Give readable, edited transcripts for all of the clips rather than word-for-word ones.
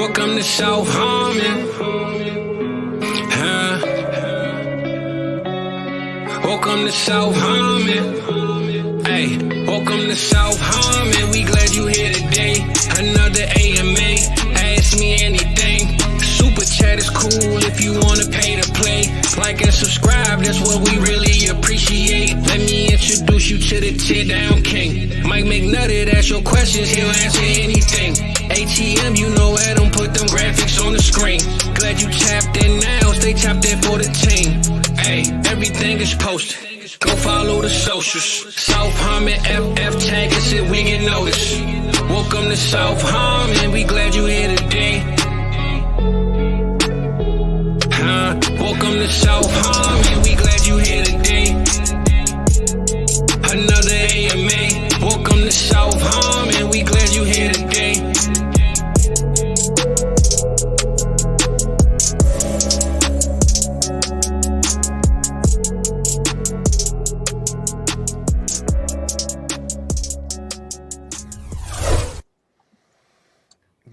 Welcome to South Harmon. Welcome to South Harmon. Hey, welcome to South Harmon. We glad you here today. Another AMA. Ask me anything. Super chat is cool if you wanna pay to play. Like and subscribe, that's what we really appreciate. Let me introduce you to the tear down king. Mike McNutted, ask your questions, he'll answer anything. ATM, you know Adam, put them graphics on the screen. Glad you tapped in now, stay tapped in for the team. Hey, everything is posted. Go follow the socials. South Harmon, FF tag us if we get noticed. Welcome to South Harmon, we glad you here today. Welcome to South Harmon, we glad you here today. Another AMA. Welcome to South Harmon, we glad you here today.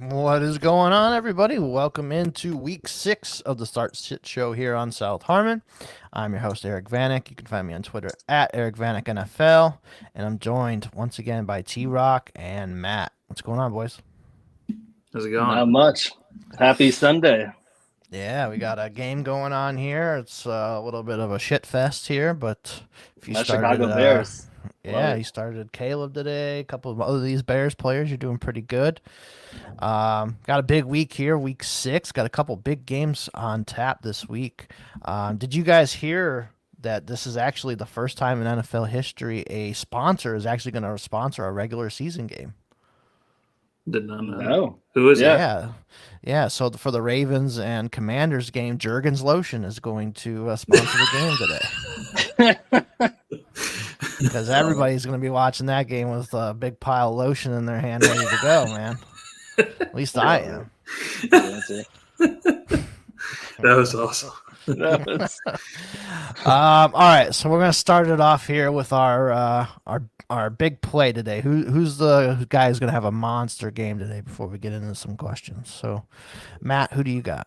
What is going on, everybody? Welcome into week 6 of the Start Sit Show here on South Harmon. I'm your host, Eric Vanek. You can find me on Twitter at Eric Vanek NFL. And I'm joined once again by T-Rock and Matt. What's going on, boys? How's it going? Not much. Happy Sunday. Yeah, we got a game going on here. It's a little bit of a shit fest here, but if you started, Chicago Bears. Yeah, you started Caleb today. A couple of other these Bears players. You're doing pretty good. Got a big week here, week 6. Got a couple big games on tap this week. Did you guys hear that this is actually the first time in NFL history a sponsor is actually going to sponsor a regular season game? Did not know. No. Who is it? Yeah. So for the Ravens and Commanders game, Jergens Lotion is going to sponsor the game today. Because everybody's going to be watching that game with a big pile of lotion in their hand ready to go, man. At least I am. That was awesome. All right, so we're going to start it off here with our big play today. Who's the guy who's going to have a monster game today before we get into some questions? So, Matt, who do you got?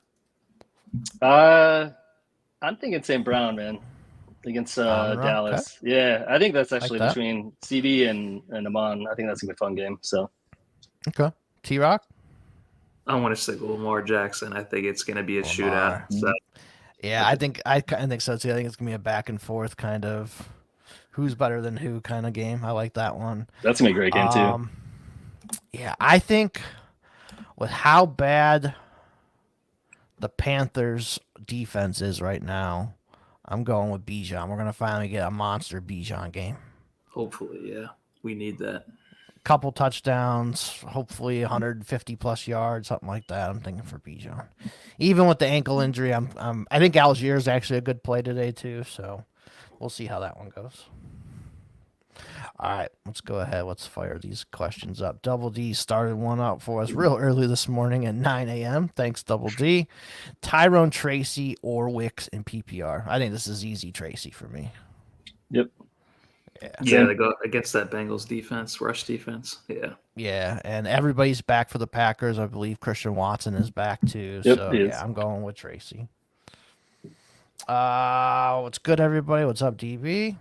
I'm thinking St. Brown, man, against Dallas. Okay. Yeah, I think that's actually like that. between CD and Amon. I think that's going to be a fun game. So, Okay. T-Rock? I want to stick with Lamar Jackson. I think it's going to be a shootout. So. Yeah, I think so too. I think it's going to be a back and forth kind of who's better than who kind of game. I like that one. That's going to be a great game, too. Yeah, I think with how bad the Panthers' defense is right now, I'm going with Bijan. We're going to finally get a monster Bijan game. Hopefully, yeah. We need that. Couple touchdowns, hopefully 150 plus yards, something like that. I'm thinking for Bijan. Even with the ankle injury, I think Algier is actually a good play today too. So we'll see how that one goes. All right, let's go ahead. Let's fire these questions up. Double D started one out for us real early this morning at 9 a.m. Thanks, Double D. Tyrone Tracy or Wicks in PPR. I think this is easy Tracy for me. Yep. Yeah, they go against that Bengals defense, rush defense. Yeah. Yeah, and everybody's back for the Packers. I believe Christian Watson is back too. Yep, So, he is. yeah, I'm going with Tracy. What's good, everybody? What's up, DB?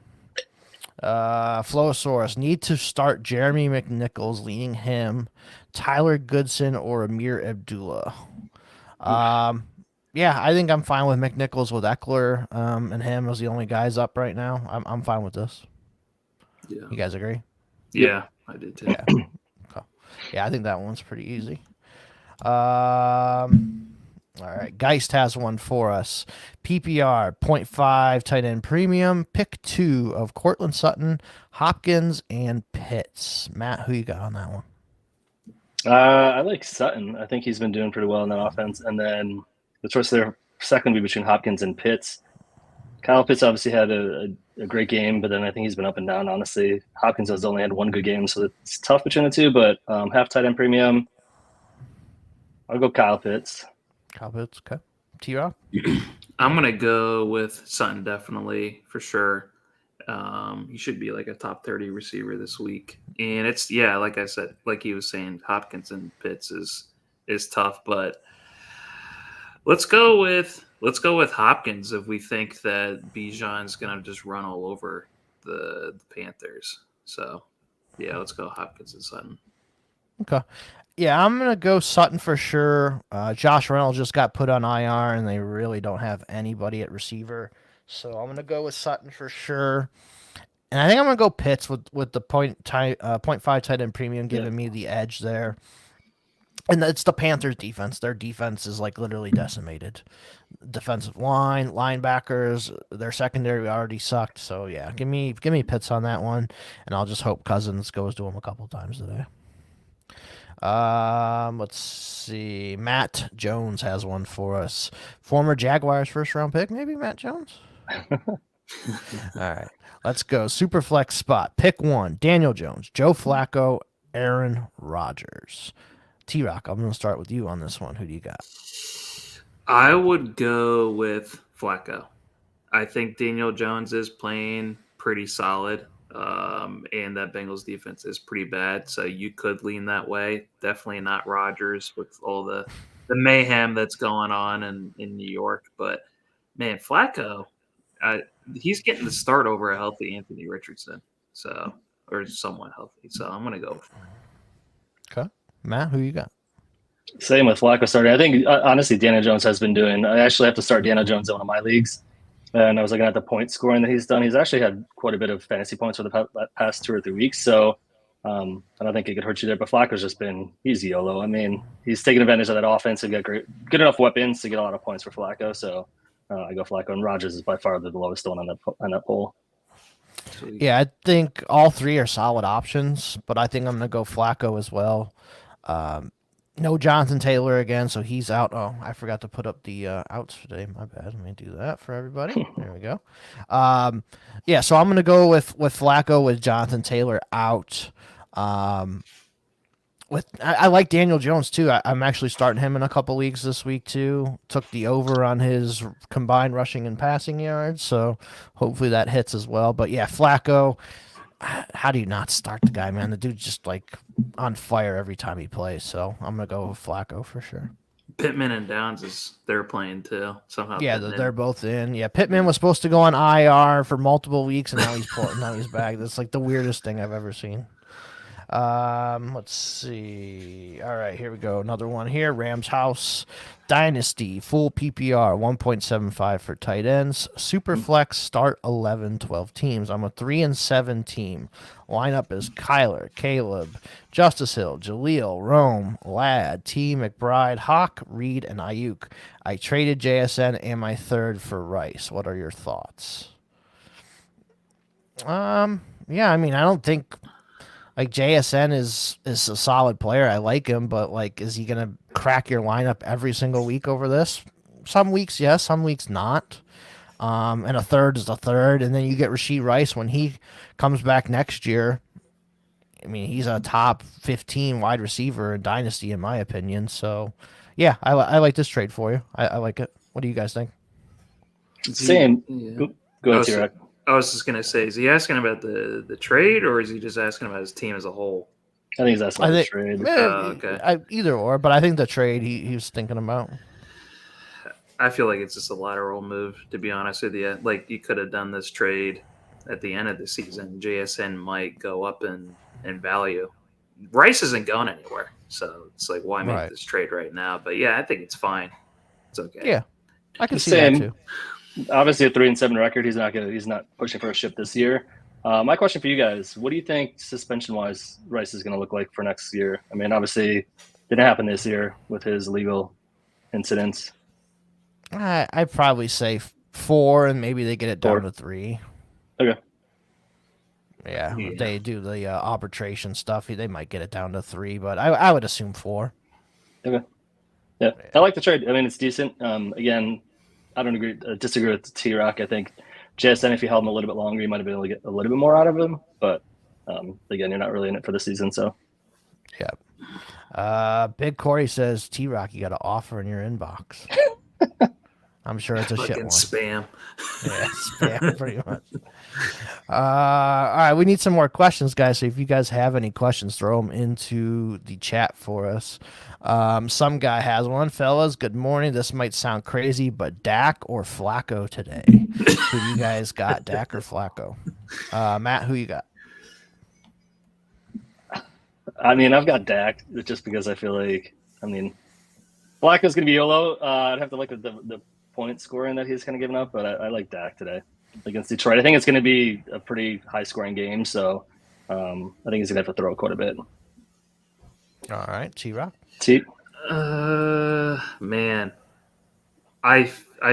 Flowosaurus, need to start Jeremy McNichols, leading him, Tyler Goodson, or Amir Abdullah. Yeah, I think I'm fine with McNichols with Eckler and him as the only guys up right now. I'm fine with this. Yeah. You guys agree? Yeah, I did too. Yeah. Okay. Yeah, I think that one's pretty easy. All right. Geist has one for us. PPR, 0.5 tight end premium, pick 2 of Cortland Sutton, Hopkins, and Pitts. Matt, who you got on that one? I like Sutton. I think he's been doing pretty well in that offense. And then the choice there second would be between Hopkins and Pitts. Kyle Pitts obviously had a great game, but then I think he's been up and down, honestly. Hopkins has only had one good game, so it's tough between the two, but half tight end premium, I'll go Kyle Pitts. Kyle Pitts, okay. T-Rock? I'm going to go with Sutton, definitely, for sure. He should be like a top 30 receiver this week. And it's, yeah, like I said, like he was saying, Hopkins and Pitts is is tough, but let's go with Hopkins if we think that Bijan's gonna just run all over the Panthers. So yeah, let's go Hopkins and Sutton. Okay. Yeah, I'm going to go Sutton for sure. Josh Reynolds just got put on IR, and they really don't have anybody at receiver. So I'm going to go with Sutton for sure. And I think I'm going to go Pitts with the 0.5 tight end premium giving me the edge there. And it's the Panthers defense. Their defense is like literally decimated. Defensive line, linebackers, their secondary already sucked. So yeah, give me Pitts on that one, and I'll just hope Cousins goes to him a couple times today. Let's see. Matt Jones has one for us. Former Jaguars first round pick, maybe Matt Jones. All right, let's go. Superflex spot. Pick one. Daniel Jones, Joe Flacco, Aaron Rodgers. T-Rock, I'm going to start with you on this one. Who do you got? I would go with Flacco. I think Daniel Jones is playing pretty solid. And that Bengals defense is pretty bad, so you could lean that way. Definitely not Rodgers with all the mayhem that's going on in New York. But, man, Flacco, he's getting the start over a healthy Anthony Richardson, or somewhat healthy. So I'm going to go with him. Okay. Matt, who you got? Same with Flacco starting. I think, honestly, Daniel Jones has been doing – I actually have to start Daniel Jones in one of my leagues. And I was looking at the point scoring that he's done. He's actually had quite a bit of fantasy points for the past 2 or 3 weeks. So I don't think it could hurt you there. But Flacco's just been – he's YOLO. I mean, he's taking advantage of that offense. He's got good enough weapons to get a lot of points for Flacco. So I go Flacco. And Rodgers is by far the lowest one on that poll. Yeah, I think all three are solid options, but I think I'm going to go Flacco as well. No Jonathan Taylor again, so he's out. Oh, I forgot to put up the outs today. My bad. Let me do that for everybody. There we go. Yeah, so I'm going to go with Flacco with Jonathan Taylor out. I like Daniel Jones, too. I'm actually starting him in a couple leagues this week, too. Took the over on his combined rushing and passing yards, so hopefully that hits as well. But, yeah, Flacco, how do you not start the guy, man? The dude's just, like, on fire every time he plays, so I'm going to go with Flacco for sure. Pittman and Downs, they're playing, too, somehow. Yeah, they're both in. Yeah, Pittman was supposed to go on IR for multiple weeks, and now he's back. That's, like, the weirdest thing I've ever seen. Let's see. All right, here we go. Another one here. Rams House Dynasty full PPR 1.75 for tight ends. Superflex start 11, 12 teams. I'm a 3-7 team. Lineup is Kyler, Caleb, Justice Hill, Jaleel, Rome, Ladd, T. McBride, Hawk, Reed, and Ayuk. I traded JSN and my third for Rice. What are your thoughts? Yeah, I mean, I don't think. Like, JSN is a solid player. I like him, but, like, is he going to crack your lineup every single week over this? Some weeks, yes. Some weeks, not. And a third is a third. And then you get Rashee Rice when he comes back next year. I mean, he's a top 15 wide receiver in Dynasty, in my opinion. So, yeah, I like this trade for you. I like it. What do you guys think? Same. Yeah. Go ahead, T-Rock. I was just gonna say, is he asking about the trade, or is he just asking about his team as a whole? I think he's asking about the trade. Okay. Either or, but I think the trade he was thinking about. I feel like it's just a lateral move, to be honest with you. Like, you could have done this trade at the end of the season. JSN might go up in value. Rice isn't going anywhere, so it's like, why make this trade right now? But yeah, I think it's fine. It's okay. Yeah, I can see that too. Obviously, a 3-7 record. He's not pushing for a ship this year. My question for you guys: what do you think suspension-wise Rice is going to look like for next year? I mean, obviously, didn't happen this year with his legal incidents. I'd probably say 4, and maybe they get it down to 3. Okay. Yeah, if they do the arbitration stuff, they might get it down to 3, but I would assume 4. Okay. Yeah, I like the trade. I mean, it's decent. Again, I don't disagree with T-Rock. I think JSN, if you held him a little bit longer, you might have been able to get a little bit more out of him. But again, you're not really in it for the season, so. Yeah. Big Corey says, T-Rock, you got an offer in your inbox. I'm sure it's a shit Fucking one. spam. Yeah, spam pretty much. All right, we need some more questions, guys. So if you guys have any questions, throw them into the chat for us. Some guy has one. Fellas, good morning. This might sound crazy, but Dak or Flacco today? Who do you guys got, Dak or Flacco? Matt, who you got? I mean, I've got Dak just because I feel like, Flacco's going to be YOLO. I'd have to look at the point scoring that he's kind of given up, but I like Dak today against Detroit. I think it's going to be a pretty high scoring game, so I think he's going to have to throw quite a bit. All right, T-Rock. Man, I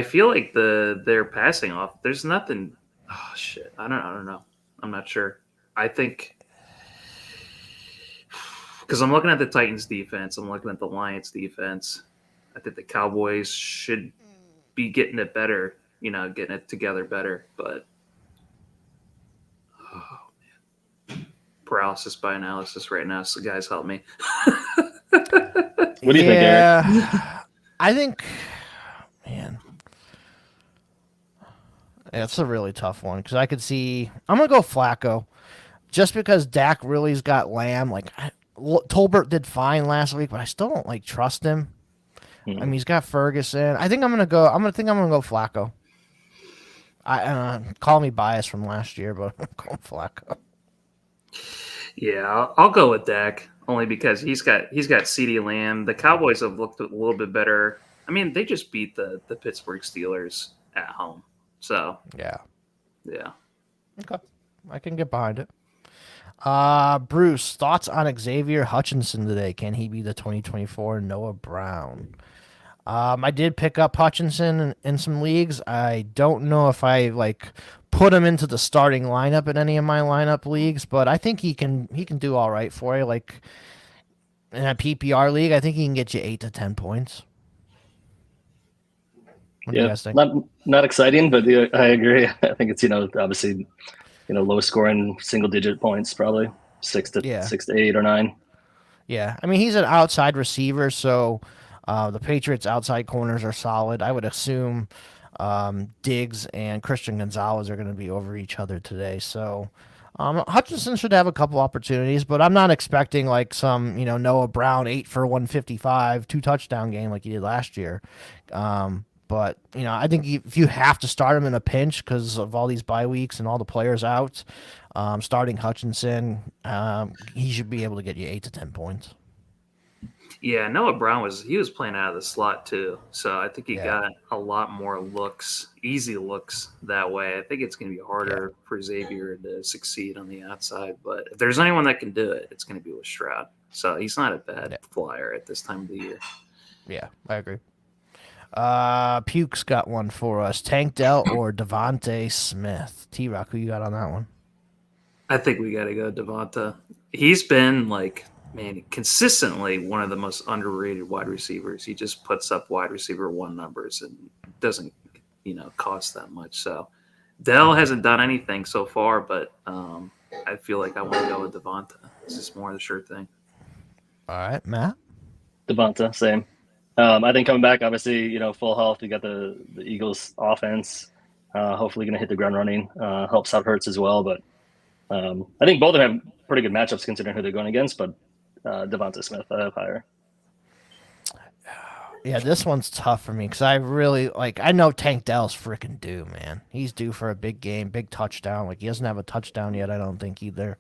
feel like their passing off. There's nothing. Oh shit! I don't know. I'm not sure. I think because I'm looking at the Titans defense. I'm looking at the Lions defense. I think the Cowboys should be getting it better. Getting it together better. But oh man, paralysis by analysis right now. So guys, help me. What do you think, Eric? I think, man, it's a really tough one because I could see. I'm gonna go Flacco, just because Dak really's got Lamb. Like Tolbert did fine last week, but I still don't trust him. Mm-hmm. I mean, he's got Ferguson. I think I'm gonna go. I'm gonna go Flacco. Call me biased from last year, but I'm going Flacco. Yeah, I'll go with Dak only because he's got CeeDee Lamb. The Cowboys have looked a little bit better. I mean, they just beat the Pittsburgh Steelers at home. So yeah. Okay, I can get behind it. Bruce, thoughts on Xavier Hutchinson today? Can he be the 2024 Noah Brown? I did pick up Hutchinson in some leagues. I don't know if I put him into the starting lineup in any of my lineup leagues, but I think he can do all right for you. Like in a PPR league, I think he can get you 8 to 10 points. What do you guys think? Not exciting, but I agree. I think it's obviously low scoring single digit points, probably 6 to 8 or 9. Yeah, I mean he's an outside receiver, so. The Patriots' outside corners are solid. I would assume Diggs and Christian Gonzalez are going to be over each other today. So Hutchinson should have a couple opportunities, but I'm not expecting some Noah Brown 8 for 155 2-touchdown game like he did last year. But I think if you have to start him in a pinch because of all these bye weeks and all the players out, starting Hutchinson, he should be able to get you 8 to 10 points. Yeah, Noah Brown was playing out of the slot too, so I think he got a lot more easy looks that way. I think it's going to be harder for Xavier to succeed on the outside, but if there's anyone that can do it, it's going to be with Stroud. So he's not a bad flyer at this time of the year. Yeah, I agree. Puke's got one for us. Tank Dell or Devonta Smith? T-Rock, who you got on that one? I think we got to go Devonta. He's been consistently one of the most underrated wide receivers. He just puts up wide receiver 1 numbers and doesn't, cost that much. So Dell hasn't done anything so far, but I feel like I want to go with Devonta. This is more the sure thing. All right, Matt? Devonta, same. I think coming back, obviously, full health. You got the Eagles offense. Hopefully going to hit the ground running. Helps out Hurts as well. But I think both of them have pretty good matchups considering who they're going against. But Devonta Smith, I have higher. Yeah, this one's tough for me because I really I know Tank Dell's freaking due, man. He's due for a big game, big touchdown. He doesn't have a touchdown yet, I don't think either.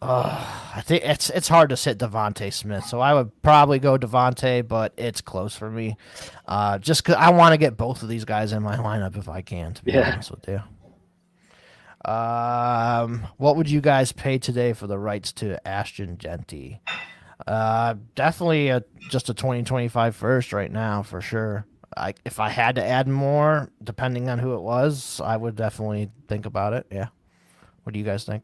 I think it's hard to sit Devonta Smith, so I would probably go Devonta, but it's close for me. Just because I want to get both of these guys in my lineup if I can, to be honest with you. What would you guys pay today for the rights to Ashton Genty? Definitely just a 2025 first right now for sure. If I had to add more, depending on who it was, I would definitely think about it. Yeah. What do you guys think?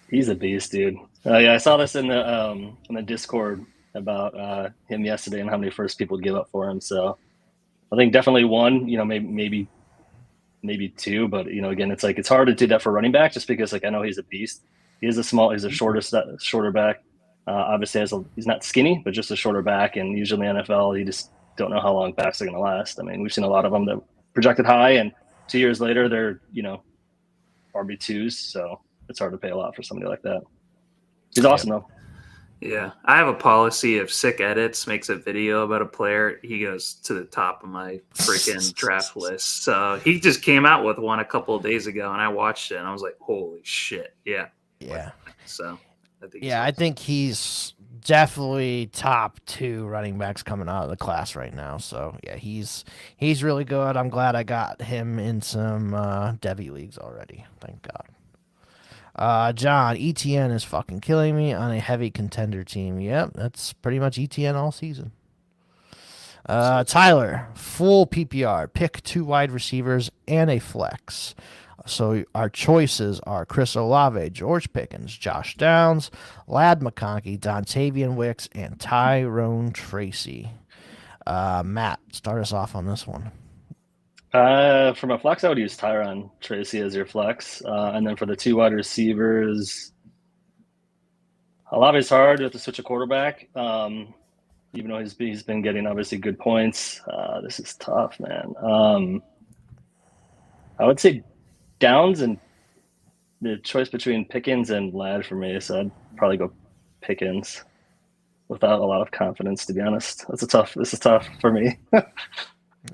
He's a beast, dude. I saw this in the Discord about him yesterday and how many first people give up for him. So I think definitely 1. Maybe 2, but again, it's hard to do that for running back just because I know he's a beast. He's a shorter back. Obviously he's not skinny, but just a shorter back. And usually in the NFL, don't know how long backs are going to last. I mean, we've seen a lot of them that projected high, and 2 years later, they're, RB2s. So it's hard to pay a lot for somebody like that. He's awesome, though. Yeah, I have a policy if Sick Edits makes a video about a player, he goes to the top of my freaking draft list. So he just came out with one a couple of days ago, and I watched it, and I was like, holy shit. Yeah. Yeah. So I think he's definitely top 2 running backs coming out of the class right now. So yeah, he's really good. I'm glad I got him in some Devy leagues already. Thank God. John, ETN is fucking killing me on a heavy contender team. Yep, that's pretty much ETN all season. Tyler, full PPR, pick 2 wide receivers and a flex. So our choices are Chris Olave, George Pickens, Josh Downs, Ladd McConkey, Dontavian Wicks, and Tyrone Tracy. Matt, start us off on this one. For my flex, I would use Tyrone Tracy as your flex. And then for the 2 wide receivers, Olave's hard. You have to switch a quarterback. Even though he's been getting obviously good points. This is tough, man. I would say Downs, and the choice between Pickens and Ladd for me. So I'd probably go Pickens without a lot of confidence, to be honest. This is tough for me.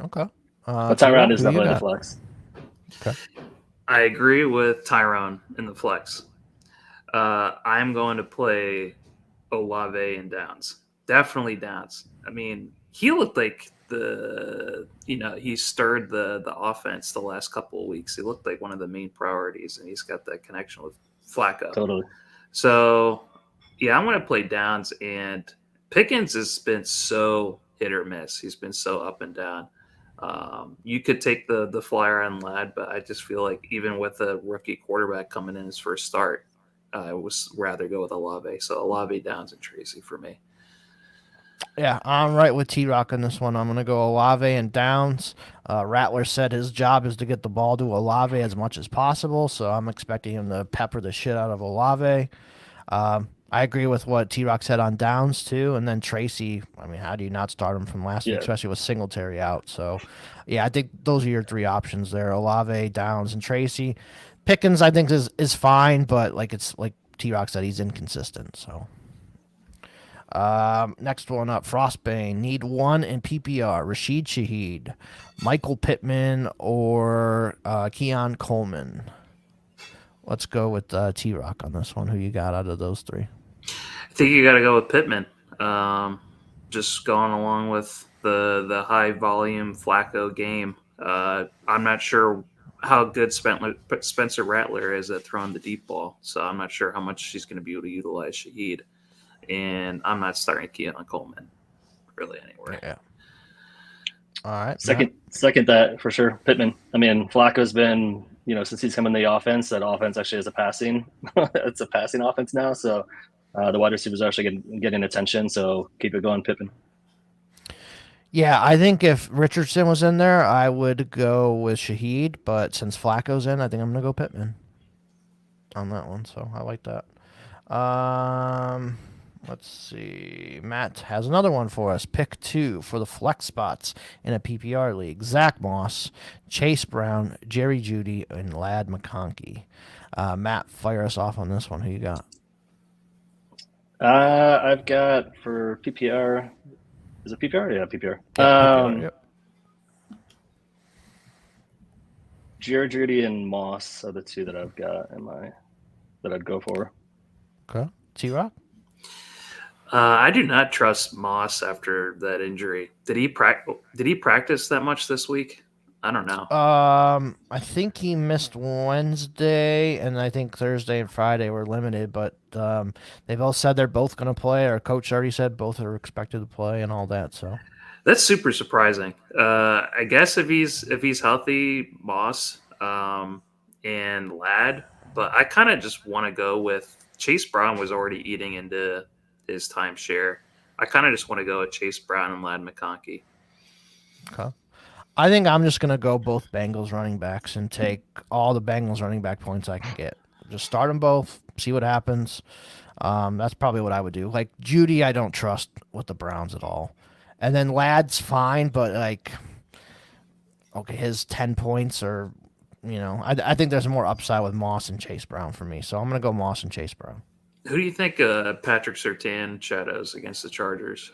Okay. But Tyrone is definitely the flex. Okay. I agree with Tyrone in the flex. I'm going to play Olave and Downs. Definitely Downs. I mean, he looked like he stirred the offense the last couple of weeks. He looked like one of the main priorities, and he's got that connection with Flacco. Totally. So, yeah, I'm going to play Downs, and Pickens has been so hit or miss. He's been so up and down. You could take the flyer on Ladd, but I just feel like even with a rookie quarterback coming in his first start, I would rather go with Olave. So Olave, Downs, and Tracy for me. Yeah, I'm right with T-Rock on this one. I'm going to go Olave and Downs. Rattler said his job is to get the ball to Olave as much as possible, so I'm expecting him to pepper the shit out of Olave. I agree with what T-Rock said on Downs, too. And then Tracy, I mean, how do you not start him from last week, especially with Singletary out? So, yeah, I think those are your 3 options there, Olave, Downs, and Tracy. Pickens, I think, is fine, but like T-Rock said, he's inconsistent, so... next one up, Frostbane. Need 1 in PPR. Rashid Shaheed, Michael Pittman, or Keon Coleman. Let's go with T-Rock on this one. Who you got out of those 3? I think you got to go with Pittman. Just going along with the high volume Flacco game. I'm not sure how good Spencer Rattler is at throwing the deep ball, so I'm not sure how much she's going to be able to utilize Shaheed. And I'm not starting Keon Coleman really anywhere. Yeah. All right. Second that for sure. Pittman. I mean, Flacco's been, since he's come in the offense, that offense actually is a passing. It's a passing offense now. So the wide receivers are actually getting attention. So keep it going, Pittman. Yeah, I think if Richardson was in there, I would go with Shaheed. But since Flacco's in, I think I'm going to go Pittman on that one. So I like that. Let's see. Matt has another one for us. Pick 2 for the flex spots in a PPR league. Zach Moss, Chase Brown, Jerry Jeudy, and Ladd McConkey. Matt, fire us off on this one. Who you got? I've got for PPR. Is it PPR? Yeah, PPR. PPR, yep. Jerry Jeudy and Moss are the 2 that I've got that I'd go for. Okay. T-Rock? I do not trust Moss after that injury. Did he practice that much this week? I don't know. I think he missed Wednesday, and I think Thursday and Friday were limited. But they both said they're both going to play. Our coach already said both are expected to play and all that. So that's super surprising. I guess if he's healthy, Moss and Ladd. But I kind of just want to go with Chase Brown was already eating into his timeshare. I kind of just want to go with Chase Brown and Ladd McConkey. Okay. I think I'm just going to go both Bengals running backs and take all the Bengals running back points I can get. Just start them both, see what happens. That's probably what I would do. Like Jeudy, I don't trust with the Browns at all. And then Ladd's fine, but like, okay, his 10 points are, I think there's more upside with Moss and Chase Brown for me. So I'm going to go Moss and Chase Brown. Who do you think Patrick Surtain shadows against the Chargers?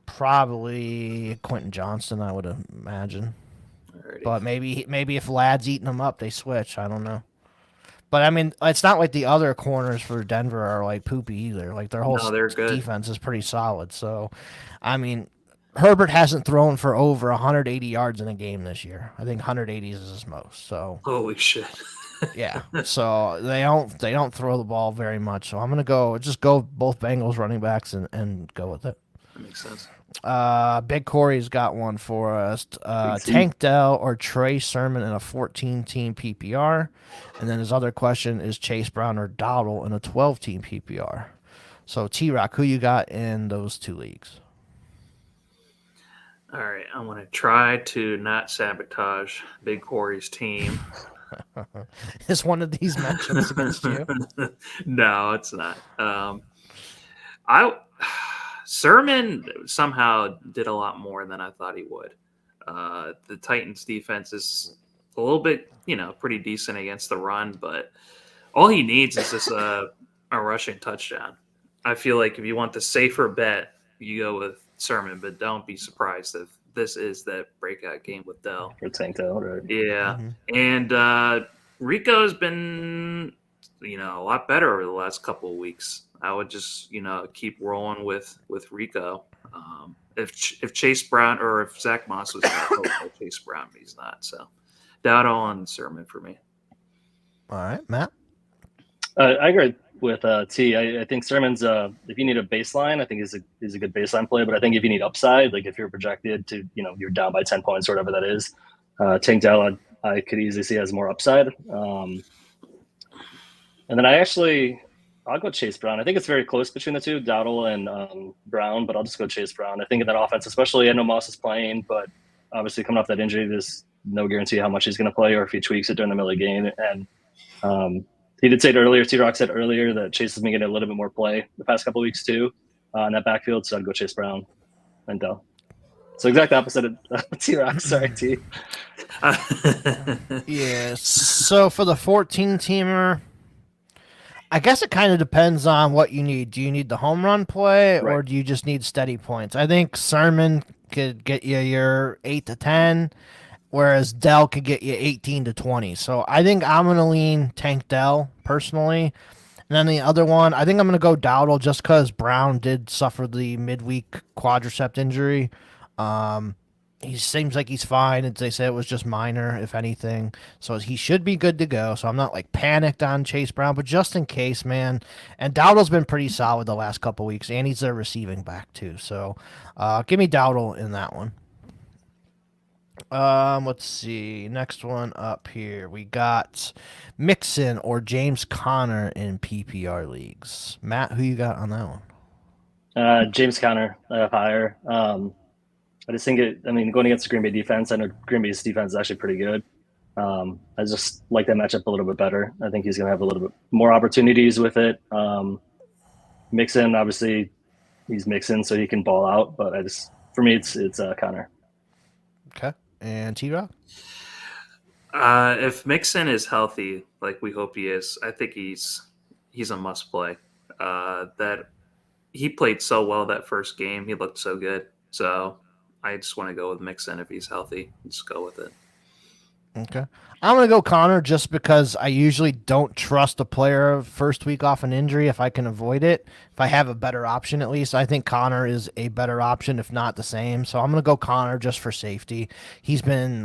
Probably Quentin Johnston, I would imagine. Alrighty. But maybe if Ladd's eating them up, they switch. I don't know. But I mean, it's not like the other corners for Denver are like poopy either. Like their whole they're good. defense is pretty solid. So, I mean, Herbert hasn't thrown for over 180 yards in a game this year. I think 180 is his most. So holy shit. yeah. So they don't throw the ball very much. So I'm gonna go both Bengals running backs and go with it. That makes sense. Big Corey's got one for us. Tank Dell or Trey Sermon in a 14-team PPR. And then his other question is Chase Brown or Dowdle in a 12-team PPR. So, T-Rock, who you got in those two leagues? All right. I'm going to try to not sabotage Big Corey's team. Is one of these matchups against you? No, it's not. Sermon somehow did a lot more than I thought he would. The Titans defense is a little bit, pretty decent against the run, but all he needs is just a rushing touchdown. I feel like if you want the safer bet, you go with Sermon, but don't be surprised if this is that breakout game with Dell. For Tank Dell, right? Yeah. Mm-hmm. And Rico's been, a lot better over the last couple of weeks. I would just, keep rolling with Rico. If Chase Brown or if Zach Moss was not Chase Brown, but he's not. So Dowdle and Sermon for me. All right, Matt. I agree with T. I think Sermon's if you need a baseline, I think is a good baseline play. But I think if you need upside, like if you're projected to, you're down by 10 points or whatever that is, Tank Dell I could easily see as more upside. And then I'll go Chase Brown. I think it's very close between the two, Dowdle and Brown, but I'll just go Chase Brown. I think in that offense, especially I know Moss is playing, but obviously coming off that injury, there's no guarantee how much he's going to play or if he tweaks it during the middle of the game. And he did say it earlier, T-Rock said earlier that Chase has been getting a little bit more play the past couple of weeks too in that backfield, so I'd go Chase Brown and Dell. So exact opposite of T-Rock. Sorry, T. Yeah. So for the 14-teamer, I guess it kind of depends on what you need. Do you need the home run play or do you just need steady points? I think Sermon could get you your 8 to 10, whereas Dell could get you 18 to 20. So I think I'm going to lean Tank Dell personally. And then the other one, I think I'm going to go Dowdle just because Brown did suffer the midweek quadricep injury. He seems like he's fine. They say it was just minor, if anything. So he should be good to go. So I'm not like panicked on Chase Brown, but just in case, man. And Dowdle's been pretty solid the last couple weeks, and he's their receiving back too. So give me Dowdle in that one. Let's see. Next one up here. We got Mixon or James Conner in PPR leagues. Matt, who you got on that one? James Conner, higher. I just think going against the Green Bay defense, I know Green Bay's defense is actually pretty good. I just like that matchup a little bit better. I think he's going to have a little bit more opportunities with it. Mixon, obviously, he's Mixon, so he can ball out. But for me, it's Conner. Okay, and T-Rock? If Mixon is healthy, like we hope he is, I think he's a must play. That he played so well that first game, he looked so good. So I just want to go with Mixon if he's healthy. Just go with it. Okay. I'm going to go Conner just because I usually don't trust a player first week off an injury if I can avoid it. If I have a better option, at least. I think Conner is a better option, if not the same. So I'm going to go Conner just for safety. He's been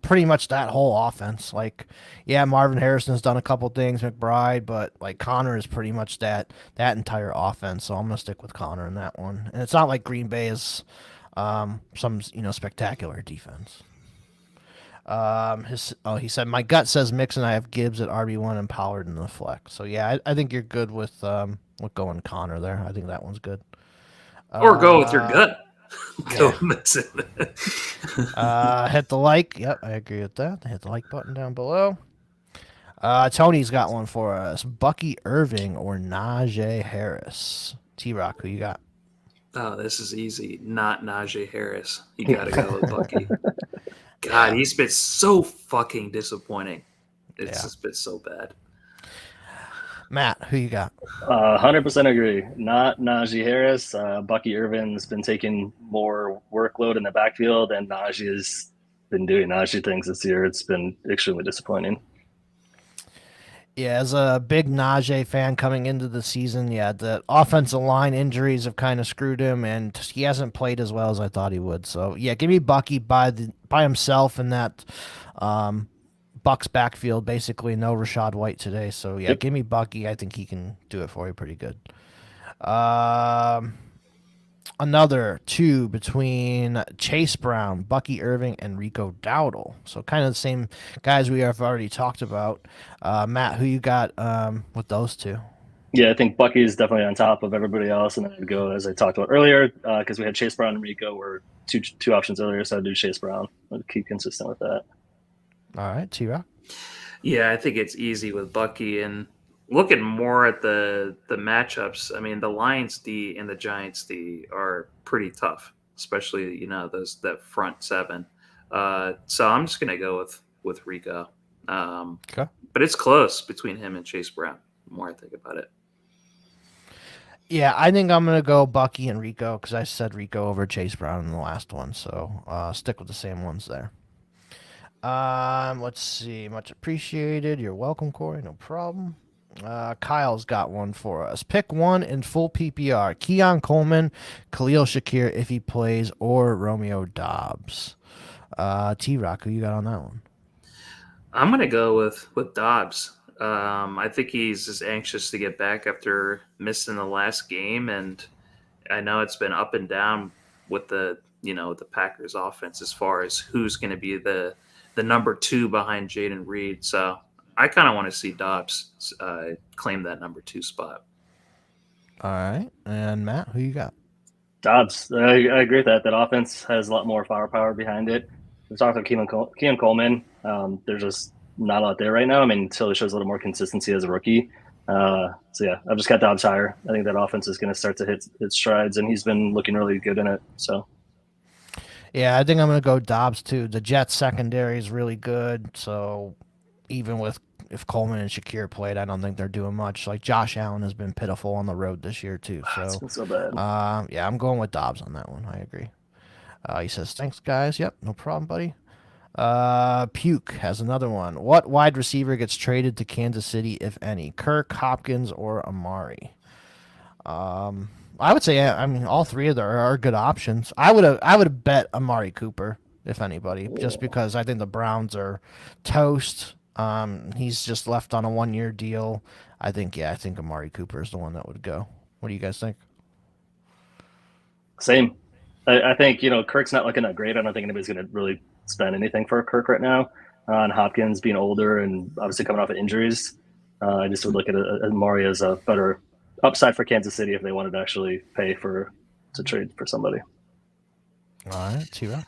pretty much that whole offense. Like, yeah, Marvin Harrison has done a couple things, McBride, but like Conner is pretty much that entire offense. So I'm going to stick with Conner in that one. And it's not like Green Bay is some spectacular defense. He said my gut says Mixon. I have Gibbs at RB1 and Pollard in the flex. So yeah, I think you're good with going Conner there. I think that one's good. Or go with your gut. Go Mixon. Hit the like. Yep, I agree with that. Hit the like button down below. Tony's got one for us. Bucky Irving or Najee Harris. T-Rock, who you got? Oh, this is easy. Not Najee Harris. You got to go with Bucky. God, he's been so fucking disappointing. It's just been so bad. Matt, who you got? 100% agree. Not Najee Harris. Bucky Irvin's been taking more workload in the backfield, and Najee has been doing Najee things this year. It's been extremely disappointing. Yeah, as a big Najee fan coming into the season, the offensive line injuries have kind of screwed him, and he hasn't played as well as I thought he would. So, yeah, give me Bucky by himself in that Bucks backfield. Basically, no Rashad White today. So, yeah, Give me Bucky. I think he can do it for you pretty good. Another two between Chase Brown, Bucky Irving, and Rico Dowdle. So kind of the same guys we have already talked about. Matt, who you got with those two? Yeah, I think Bucky is definitely on top of everybody else, and then I'd go as I talked about earlier because we had Chase Brown and Rico were two options earlier, so I'd do Chase Brown. I'd keep consistent with that. All right, T-Rock. Yeah, I think it's easy with Bucky, and looking more at the matchups, I mean, the Lions D and the Giants D are pretty tough, especially that front seven. So I'm just gonna go with Rico. Okay. But it's close between him and Chase Brown. The more I think about it. Yeah, I think I'm gonna go Bucky and Rico because I said Rico over Chase Brown in the last one. So stick with the same ones there. Let's see. Much appreciated. You're welcome, Corey. No problem. Kyle's got one for us. Pick one in full PPR. Keon Coleman, Khalil Shakir if he plays, or Romeo Dobbs. T-Rock, who you got on that one? I'm going to go with Dobbs. I think he's just anxious to get back after missing the last game, and I know it's been up and down with the Packers offense as far as who's going to be the number two behind Jayden Reed. So I kind of want to see Dobbs claim that number two spot. All right. And Matt, who you got? Dobbs. I agree with that. That offense has a lot more firepower behind it. We talked about Keon Coleman. There's just not a lot there right now. I mean, until he shows a little more consistency as a rookie. So, yeah, I've just got Dobbs higher. I think that offense is going to start to hit its strides, and he's been looking really good in it. So. Yeah, I think I'm going to go Dobbs, too. The Jets secondary is really good, so even if Coleman and Shakir played, I don't think they're doing much. Like Josh Allen has been pitiful on the road this year too. So it's been so bad. Yeah, I'm going with Dobbs on that one. I agree. He says, "Thanks, guys." Yep, no problem, buddy. Puke has another one. What wide receiver gets traded to Kansas City, if any? Kirk, Hopkins, or Amari? I would say, I mean, all three of them are good options. I would have bet Amari Cooper, if anybody, just because I think the Browns are toast. He's just left on a 1-year deal. I think Amari Cooper is the one that would go. What do you guys think? Same. I think, Kirk's not looking that great. I don't think anybody's going to really spend anything for Kirk right now. And Hopkins being older and obviously coming off of injuries, I just would look at Amari as a better upside for Kansas City if they wanted to actually pay to trade for somebody. All right, T-Rock.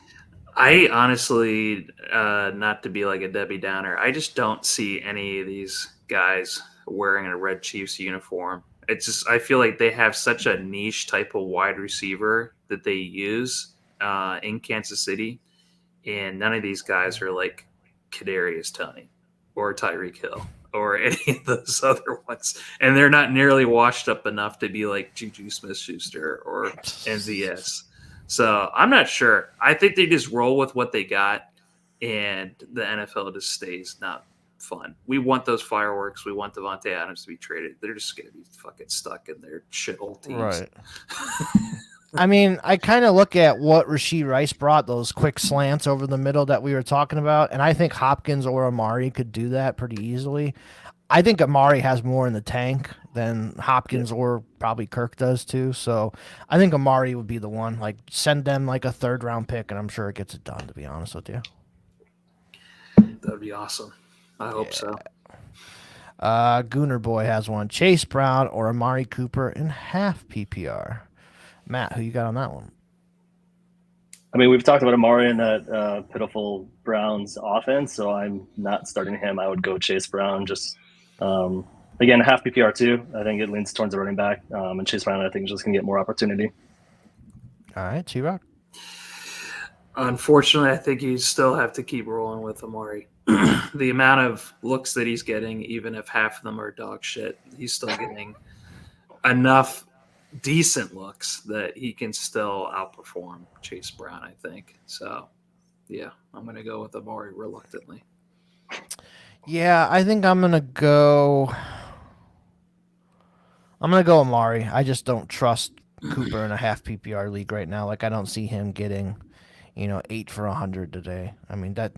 I honestly, not to be like a Debbie Downer, I just don't see any of these guys wearing a Red Chiefs uniform. It's just, I feel like they have such a niche type of wide receiver that they use in Kansas City, and none of these guys are like Kadarius Toney or Tyreek Hill or any of those other ones, and they're not nearly washed up enough to be like Juju Smith-Schuster or MVS. So I'm not sure. I think they just roll with what they got, and the NFL just stays not fun. We want those fireworks. We want Devontae Adams to be traded. They're just going to be fucking stuck in their shithole teams. Right. I mean, I kind of look at what Rashee Rice brought, those quick slants over the middle that we were talking about, and I think Hopkins or Amari could do that pretty easily. I think Amari has more in the tank than Hopkins or probably Kirk does too. So I think Amari would be the one. Like, send them like a 3rd-round pick, and I'm sure it gets it done, to be honest with you. That would be awesome. I hope so. Gooner Boy has one. Chase Brown or Amari Cooper in half PPR. Matt, who you got on that one? I mean, we've talked about Amari in that pitiful Browns offense, so I'm not starting him. I would go Chase Brown. Just again, half PPR too. I think it leans towards the running back, and Chase Brown I think is just going to get more opportunity. All right, T-Rock. Unfortunately, I think you still have to keep rolling with Amari. The amount of looks that he's getting, even if half of them are dog shit, he's still getting enough decent looks that he can still outperform Chase Brown, I think. So, yeah, I'm going to go with Amari reluctantly. Yeah, I think I'm gonna go. I'm gonna go Amari. I just don't trust Cooper in a half PPR league right now. Like I don't see him getting, 8 for 100 today. I mean that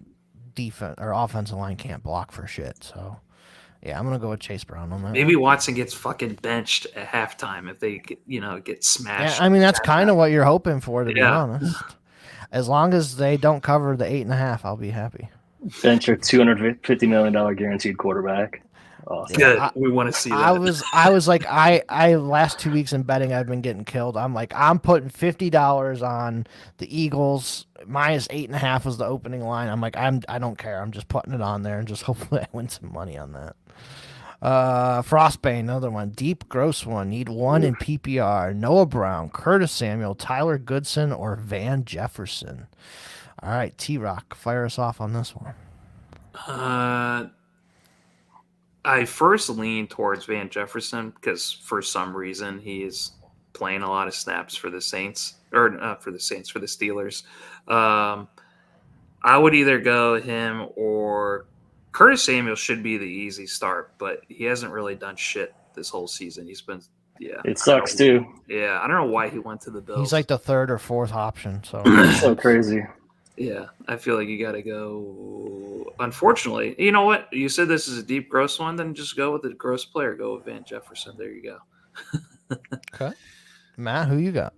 defense or offensive line can't block for shit. So yeah, I'm gonna go with Chase Brown on that. Maybe one. Watson gets fucking benched at halftime if they get Yeah, smashed. I mean that's kind of what you're hoping for, to be Yeah. honest. As long as they don't cover the 8.5, I'll be happy. Bench your $250 million guaranteed quarterback. Awesome. Good. We want to see that. I was like, I last 2 weeks in betting, I've been getting killed. I'm like, I'm putting $50 on the Eagles. Minus 8.5 was the opening line. I'm like, I don't care. I'm just putting it on there and just hopefully I win some money on that. Frostbane, another one. Deep, gross one. Need one in PPR. Noah Brown, Curtis Samuel, Tyler Goodson, or Van Jefferson. All right, T-Rock, fire us off on this one. I first lean towards Van Jefferson because for some reason he is playing a lot of snaps for the Saints for the Steelers. I would either go him or Curtis Samuel should be the easy start, but he hasn't really done shit this whole season. He's been It sucks too. Yeah, I don't know why he went to the Bills. He's like the third or fourth option. So so crazy. Yeah, I feel like you got to go. Unfortunately, you know what? You said this is a deep, gross one. Then just go with the gross player. Go with Van Jefferson. There you go. Okay, Matt, who you got?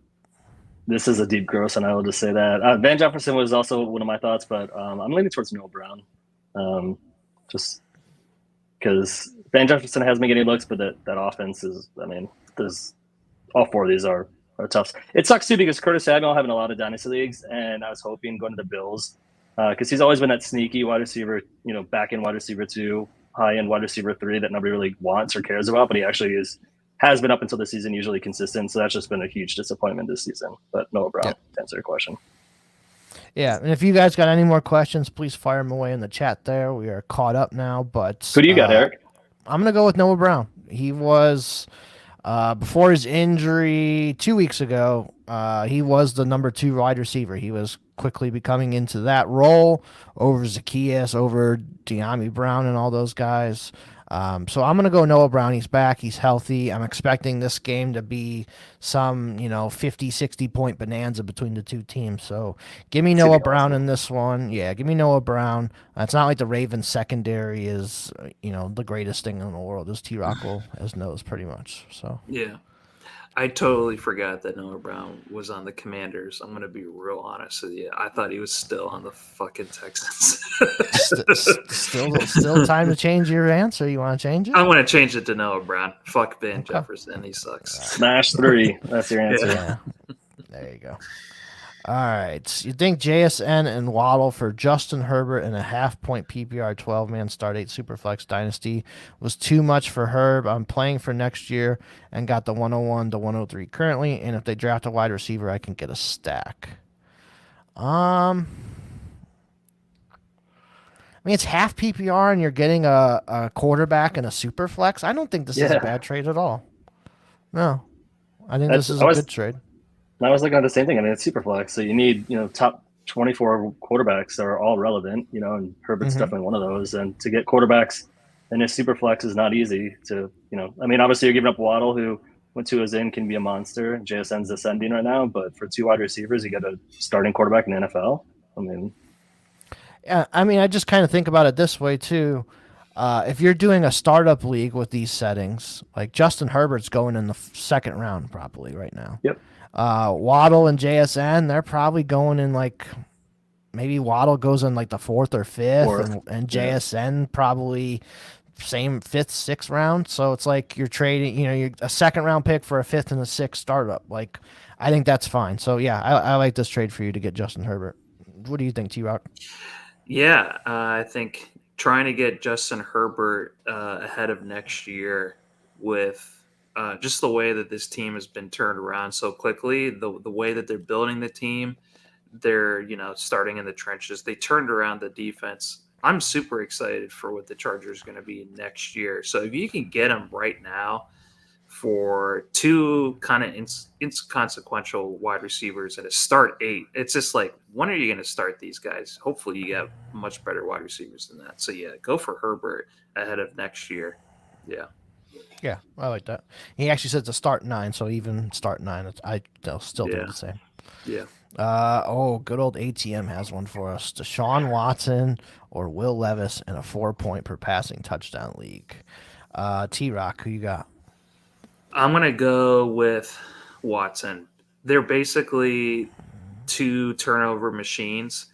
This is a deep gross, and I will just say that Van Jefferson was also one of my thoughts, but I'm leaning towards Noah Brown, just because Van Jefferson hasn't been getting looks, but that offense is. I mean, there's all four of these are tough. It sucks too because Curtis Samuel having a lot of dynasty leagues, and I was hoping going to the Bills because he's always been that sneaky wide receiver, back end wide receiver 2, high end wide receiver 3 that nobody really wants or cares about, but he actually has been up until the season usually consistent. So that's just been a huge disappointment this season. But Noah Brown, to answer your question. Yeah, and if you guys got any more questions, please fire them away in the chat there. We are caught up now, but who do you got, Eric? I'm gonna go with Noah Brown. He was. Before his injury 2 weeks ago, he was the number 2 wide receiver. He was quickly becoming into that role over Zacchaeus, over De'Ami Brown, and all those guys. So I'm going to go Noah Brown. He's back. He's healthy. I'm expecting this game to be some, 50, 60-point bonanza between the two teams. So give me Noah Brown in this one. Yeah, give me Noah Brown. It's not like the Ravens secondary is, the greatest thing in the world. This T-Rock as knows pretty much. So yeah. I totally forgot that Noah Brown was on the Commanders. I'm going to be real honest with you. I thought he was still on the fucking Texans. still time to change your answer. You want to change it? I'm going to change it to Noah Brown. Fuck Van Jefferson. He sucks. Smash 3. That's your answer. Yeah. There you go. All right. You think JSN and Waddle for Justin Herbert in a half-point PPR 12-man start 8 Superflex Dynasty was too much for Herb. I'm playing for next year and got the 101 to 103 currently, and if they draft a wide receiver, I can get a stack. I mean, it's half PPR and you're getting a quarterback and a Superflex. I don't think this is a bad trade at all. No. I think this is a good trade. I was looking at the same thing. I mean, it's super flex, so you need top 24 quarterbacks that are all relevant. And Herbert's definitely one of those. And to get quarterbacks in a super flex is not easy. To I mean, obviously you're giving up Waddle, who when Tua is in can be a monster. JSN's ascending right now, but for 2 wide receivers, you got a starting quarterback in the NFL. I mean, yeah. I mean, I just kind of think about it this way too. If you're doing a startup league with these settings, like Justin Herbert's going in the second round probably right now. Yep. Waddle and JSN, they're probably going in maybe Waddle goes in the 4th or 5th, and JSN probably same 5th, 6th round. So it's like you're trading, you're a second round pick for a 5th and a 6th startup. I think that's fine. So yeah, I like this trade for you to get Justin Herbert. What do you think, T-Rock? Yeah, I think trying to get Justin Herbert ahead of next year with just the way that this team has been turned around so quickly, the way that they're building the team, they're starting in the trenches. They turned around the defense. I'm super excited for what the Chargers are going to be next year. So if you can get them right now for two kind of inconsequential wide receivers and a start 8, it's just like, when are you going to start these guys? Hopefully you have much better wide receivers than that. So yeah, go for Herbert ahead of next year. Yeah. Yeah, I like that. He actually said to start 9, so even start 9, I'll still do the same. Yeah. Good old ATM has one for us. Deshaun Watson or Will Levis in a 4-point per passing touchdown league. T-Rock, who you got? I'm going to go with Watson. They're basically 2 turnover machines.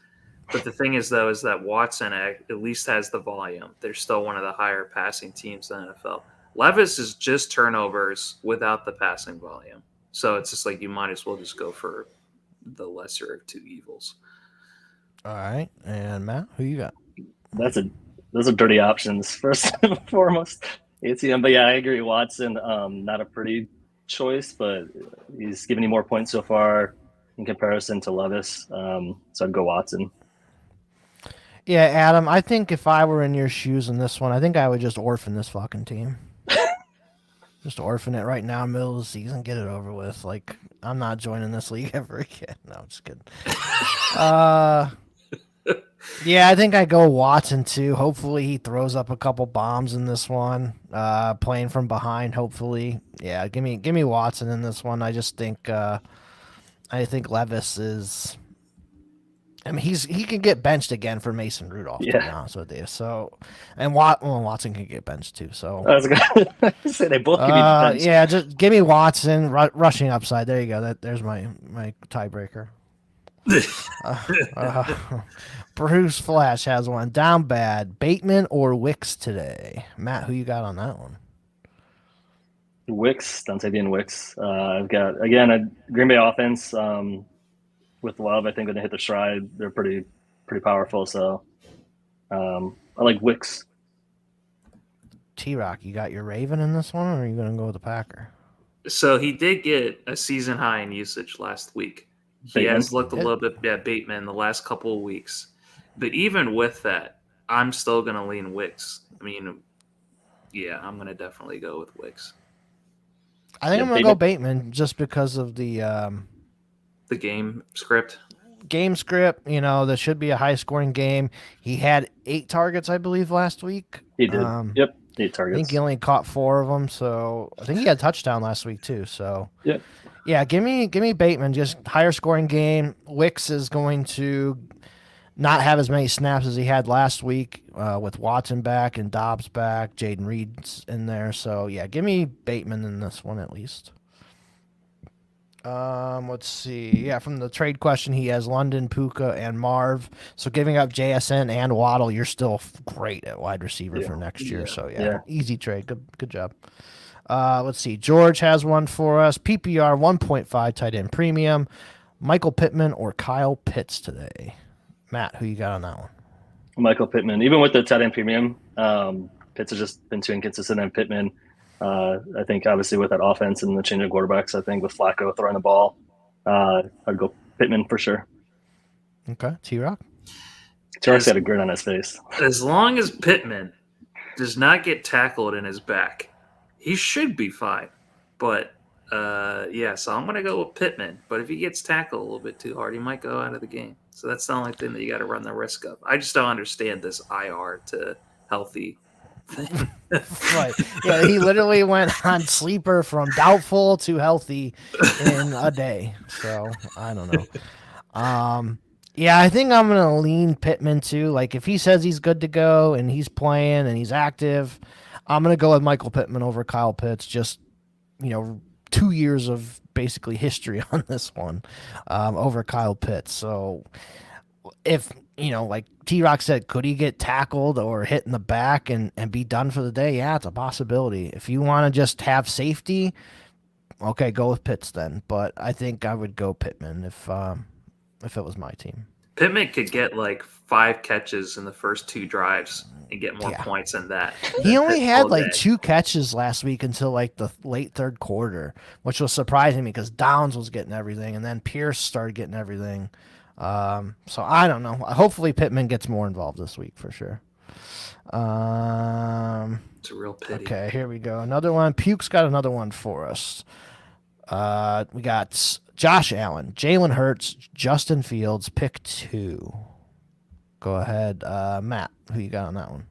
But the thing is, though, is that Watson at least has the volume. They're still one of the higher passing teams in the NFL. Levis is just turnovers without the passing volume. So it's just like, you might as well just go for the lesser of 2 evils. All right. And Matt, who you got? Those are dirty options, first and foremost. ATM, but yeah, I agree. Watson, not a pretty choice, but he's given you more points so far in comparison to Levis. So I'd go Watson. Yeah, Adam, I think if I were in your shoes in this one, I think I would just orphan this fucking team. Just orphan it right now, middle of the season, get it over with. Like, I'm not joining this league ever again. No, I'm just kidding. Yeah, I think I go Watson too. Hopefully he throws up a couple bombs in this one. Playing from behind, hopefully. Yeah, give me Watson in this one. I just think Levis is. I mean, he can get benched again for Mason Rudolph, to be honest with you. So, and Watson can get benched too. So I was going to say they both can be benched. Yeah, just give me Watson rushing upside. There you go. There's my tiebreaker. Bruce Flash has one down bad. Bateman or Wicks today? Matt, who you got on that one? Wicks, Dontavian Wicks. I've got again a Green Bay offense. With Love, I think when they hit the stride, they're pretty powerful. So I like Wicks. T-Rock, you got your Raven in this one, or are you going to go with the Packer? So he did get a season high in usage last week. He has looked a little bit Bateman the last couple of weeks. But even with that, I'm still going to lean Wicks. I mean, yeah, I'm going to definitely go with Wicks. I think I'm going to go Bateman just because of the game script. There should be a high-scoring game. He had 8 targets, I believe, last week. He did. Yep, 8 targets. I think he only caught 4 of them. So I think he had a touchdown last week too. So yeah, give me Bateman. Just higher scoring game. Wicks is going to not have as many snaps as he had last week with Watson back and Dobbs back. Jayden Reed's in there. So yeah, give me Bateman in this one at least. Let's see. Yeah, from the trade question, he has London, Puka, and Marv. So giving up JSN and Waddle, you're still great at wide receiver for next year. So easy trade. Good job. Let's see. George has one for us. PPR 1.5 tight end premium. Michael Pittman or Kyle Pitts today. Matt, who you got on that one? Michael Pittman. Even with the tight end premium, Pitts has just been too inconsistent, and Pittman. I think obviously with that offense and the change of quarterbacks, I think with Flacco throwing the ball, I'd go Pittman for sure. Okay, T-Rock? T-Rock's got a grin on his face. As long as Pittman does not get tackled in his back, he should be fine. But, so I'm going to go with Pittman. But if he gets tackled a little bit too hard, he might go out of the game. So that's the only thing that you got to run the risk of. I just don't understand this IR to healthy Right. Yeah, he literally went on sleeper from doubtful to healthy in a day. So I don't know. Yeah, I think I'm gonna lean Pittman too. Like if he says he's good to go and he's playing and he's active, I'm gonna go with Michael Pittman over Kyle Pitts. Just 2 years of basically history on this one over Kyle Pitts. So if like T-Rock said, could he get tackled or hit in the back and be done for the day? Yeah, it's a possibility. If you want to just have safety, okay, go with Pitts then. But I think I would go Pittman if it was my team. Pittman could get like 5 catches in the first 2 drives and get more points than that. He only had like 2 catches last week until like the late third quarter, which was surprising me because Downs was getting everything, and then Pierce started getting everything. So I don't know. Hopefully Pittman gets more involved this week for sure. It's a real pity. Okay, here we go. Another one. Puke's got another one for us. We got Josh Allen, Jalen Hurts, Justin Fields, pick 2. Go ahead, Matt. Who you got on that one?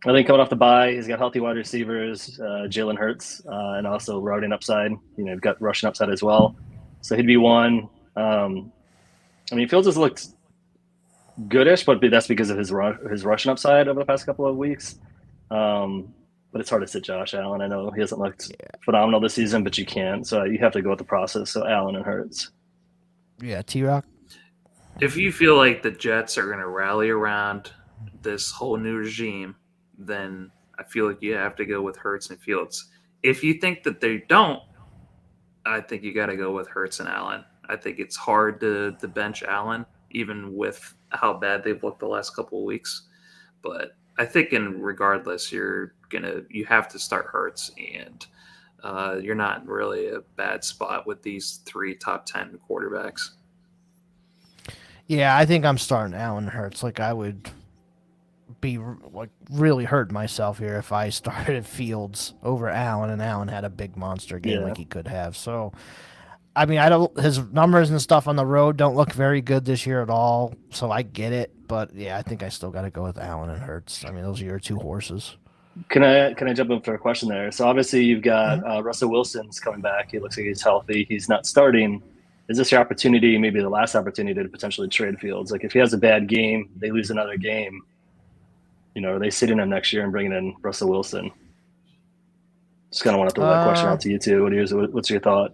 I think coming off the bye, he's got healthy wide receivers, Jalen Hurts, and also routing upside. You've got rushing upside as well. So he'd be one. Fields has looked goodish, but that's because of his rushing upside over the past couple of weeks. But it's hard to sit Josh Allen. I know he hasn't looked phenomenal this season, but you can't. So you have to go with the process. So Allen and Hurts. Yeah, T-Rock? If you feel like the Jets are going to rally around this whole new regime, then I feel like you have to go with Hurts and Fields. If you think that they don't, I think you got to go with Hurts and Allen. I think it's hard to bench Allen, even with how bad they've looked the last couple of weeks. But I think regardless, you have to start Hurts, and you're not in really a bad spot with these 3 top 10 quarterbacks. Yeah, I think I'm starting Allen Hurts. Like I would be like really hurt myself here if I started Fields over Allen, and Allen had a big monster game like he could have. So, his numbers and stuff on the road don't look very good this year at all. So I get it, but yeah, I think I still got to go with Allen and Hurts. Those are your 2 horses. Can I jump in for a question there? So obviously you've got Russell Wilson's coming back. He looks like he's healthy. He's not starting. Is this your opportunity, maybe the last opportunity to potentially trade Fields? Like if he has a bad game, they lose another game, are they sitting him next year and bringing in Russell Wilson? Just kind of want to throw that question out to you too. What's your thought?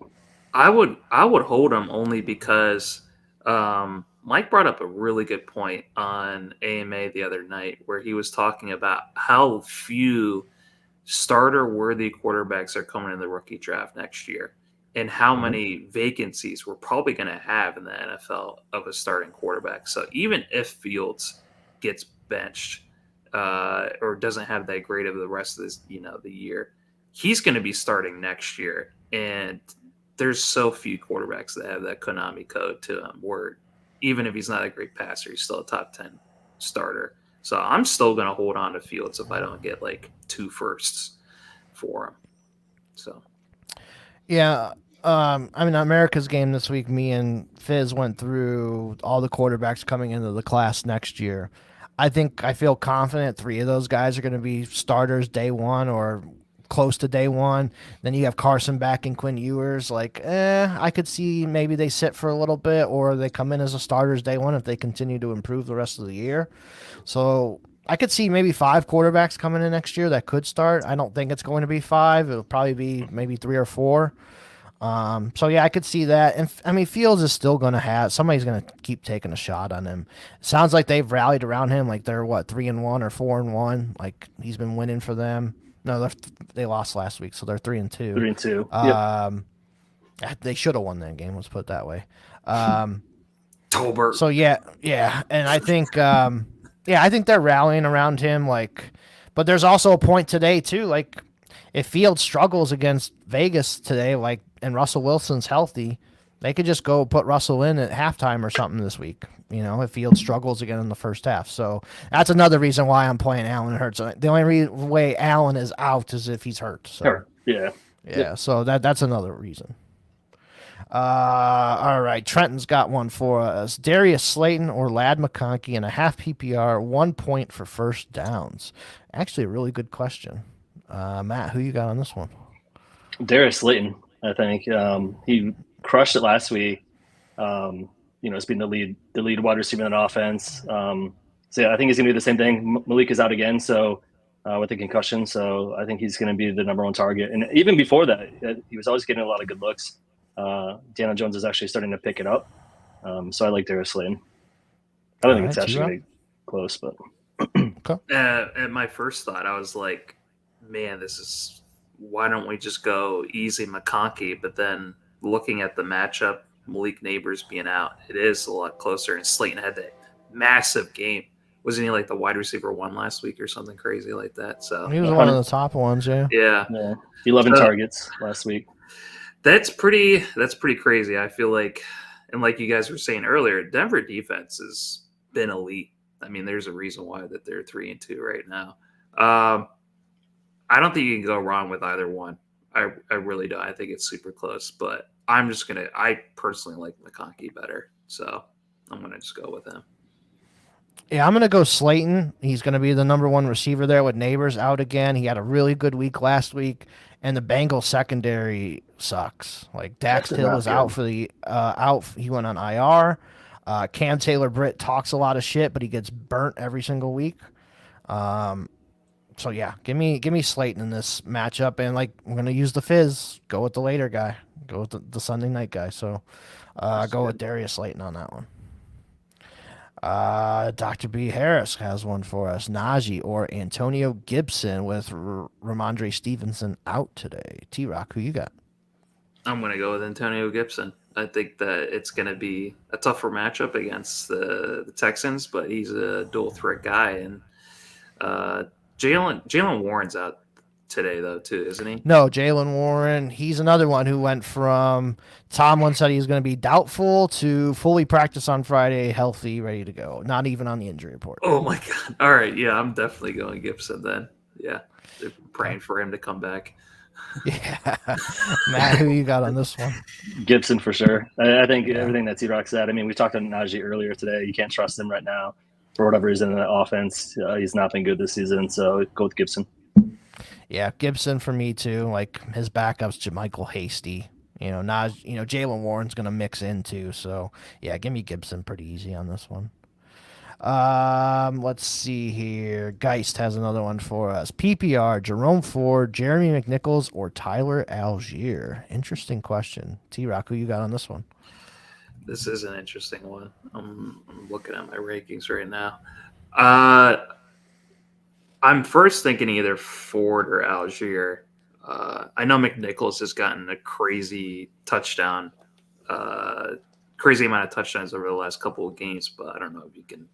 I would hold him only because Mike brought up a really good point on AMA the other night where he was talking about how few starter-worthy quarterbacks are coming in the rookie draft next year and how many vacancies we're probably going to have in the NFL of a starting quarterback. So even if Fields gets benched or doesn't have that great of the rest of this, the year, he's going to be starting next year. And there's so few quarterbacks that have that Konami code to him where even if he's not a great passer, he's still a top 10 starter. So I'm still going to hold on to Fields if I don't get like 2 firsts for him. So. Yeah. America's game this week, me and Fizz went through all the quarterbacks coming into the class next year. I feel confident 3 of those guys are going to be starters day 1 or close to day 1. Then you have Carson back and Quinn Ewers. I could see maybe they sit for a little bit or they come in as a starters day 1 if they continue to improve the rest of the year. So I could see maybe 5 quarterbacks coming in next year that could start. I don't think it's going to be 5. It'll probably be maybe 3 or 4. So yeah, I could see that. And Fields is still going to have somebody's going to keep taking a shot on him. Sounds like they've rallied around him. Like they're 3-1 or 4-1. Like he's been winning for them. No, they lost last week, so they're 3-2. 3-2. They should have won that game. Let's put it that way. Tolbert. So yeah, and I think I think they're rallying around him. But there's also a point today too. If Fields struggles against Vegas today, and Russell Wilson's healthy, they could just go put Russell in at halftime or something this week. If Fields struggles again in the first half. So that's another reason why I'm playing Allen Hurts. The only way Allen is out is if he's hurt. So. Sure. Yeah. Yeah, so that's another reason. All right, Trenton's got one for us. Darius Slayton or Ladd McConkey in a half PPR, 1 point for first downs. Actually, a really good question. Matt, who you got on this one? Darius Slayton, I think. He crushed it last week. It's been the lead wide receiver in the offense. So yeah, I think he's going to do the same thing. Malik is out again, so with the concussion. So I think he's going to be the number 1 target. And even before that, he was always getting a lot of good looks. Daniel Jones is actually starting to pick it up. So I like Darius Slayton. I don't think it's actually going to be close, but. Okay. At my first thought, I was like, man, why don't we just go easy McConkey? But then looking at the matchup, Malik Neighbors being out, it is a lot closer. And Slayton had that massive game wasn't he like the wide receiver 1 last week or something crazy like that? So He was one of the top ones, yeah. yeah, 11 targets last week. That's pretty crazy. I feel like, and like you guys were saying earlier, Denver defense has been elite. I mean, there's a reason why that they're 3-2 right now. I don't think you can go wrong with either one. I really don't. I think it's super close, but I personally like McConkey better, so I'm gonna just go with him. Yeah, I'm going to go Slayton. He's going to be the number 1 receiver there with Neighbors out again. He had a really good week last week, and the Bengals secondary sucks. Like Dax Hill is out for the out. He went on IR. Cam Taylor-Britt talks a lot of shit, but he gets burnt every single week. So yeah, give me Slayton in this matchup, and like I'm going to use the fizz. Go with the later guy. Go with the Sunday night guy. So go with Darius Slayton on that one. Dr. B. Harris has one for us. Najee or Antonio Gibson with Ramondre Stevenson out today. T-Rock, who you got? I'm going to go with Antonio Gibson. I think that it's going to be a tougher matchup against the Texans, but he's a dual threat guy. And Jaylen Warren's out today, though, too, isn't he? No, Jaylen Warren. He's another one who went from Tomlin said he was going to be doubtful to fully practice on Friday, healthy, ready to go. Not even on the injury report. Oh, my God. All right. Yeah, I'm definitely going Gibson then. Yeah, they're praying for him to come back. Yeah. Matt, who you got on this one? Gibson for sure. I think everything that T-Rock said. I mean, we talked to Najee earlier today. You can't trust him right now. For whatever reason in the offense, he's not been good this season, so go with Gibson. Yeah, Gibson for me too. Like his backup's JaMychal Hasty. Jaylen Warren's gonna mix in too. So yeah, give me Gibson pretty easy on this one. Let's see here. Geist has another one for us. PPR, Jerome Ford, Jeremy McNichols, or Tyler Algier. Interesting question. T-Rock, who you got on this one? This is an interesting one. I'm looking at my rankings right now. I'm first thinking either Ford or Algier. I know McNichols has gotten a crazy amount of touchdowns over the last couple of games, but I don't know if you can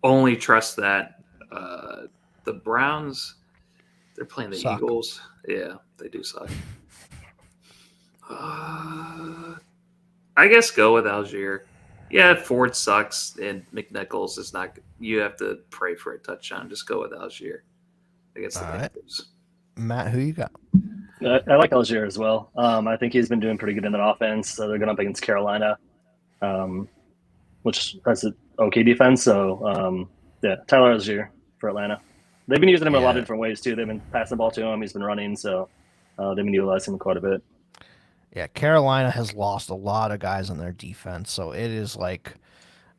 only trust that. The Browns, they're playing the Eagles. Yeah, they do suck. I guess go with Algier. Yeah, Ford sucks, and McNichols is not. You have to pray for a touchdown. Just go with Algier against the Bengals. Matt, who you got? I like Algier as well. I think he's been doing pretty good in that offense. So they're going up against Carolina, which has an okay defense. So Tyler Algier for Atlanta. They've been using him in a lot of different ways too. They've been passing the ball to him. He's been running, so they've been utilizing him quite a bit. Yeah, Carolina has lost a lot of guys on their defense, so it is like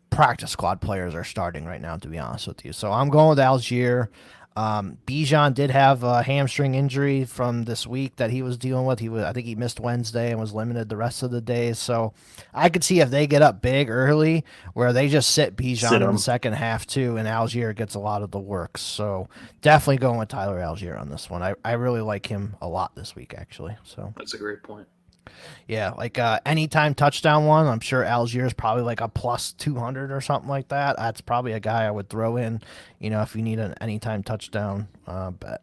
practice squad players are starting right now, to be honest with you. So I'm going with Algier. Bijan did have a hamstring injury from this week that he was dealing with. I think he missed Wednesday and was limited the rest of the days. So I could see if they get up big early, where they just sit Bijan in the second half too, and Algier gets a lot of the work. So definitely going with Tyler Algier on this one. I really like him a lot this week, actually. So that's a great point. Yeah, like anytime touchdown one, I'm sure Algier is probably like a plus 200 or something like that. That's probably a guy I would throw in, if you need an anytime touchdown bet.